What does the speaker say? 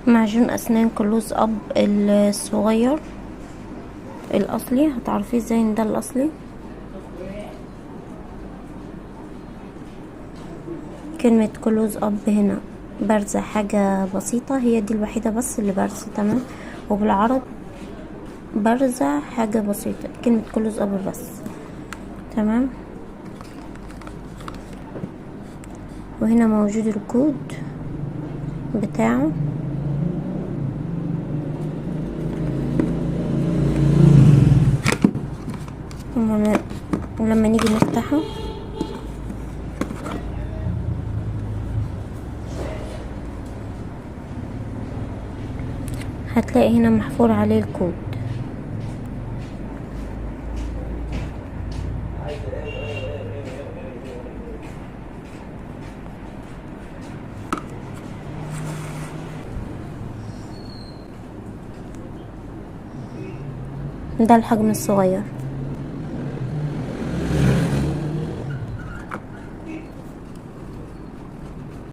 معجون اسنان كلوز اب الصغير الاصلي، هتعرفيه ازاي ان ده الاصلي. كلمة كلوز اب هنا بارزة حاجة بسيطة، هي دي الوحيدة بس اللي بارزة، تمام. وبالعرض بارزة حاجة بسيطة، كلمة كلوز اب بس، تمام. وهنا موجود الكود بتاعه. ولما نيجي نفتحه هتلاقي هنا محفور عليه الكود. ده الحجم الصغير.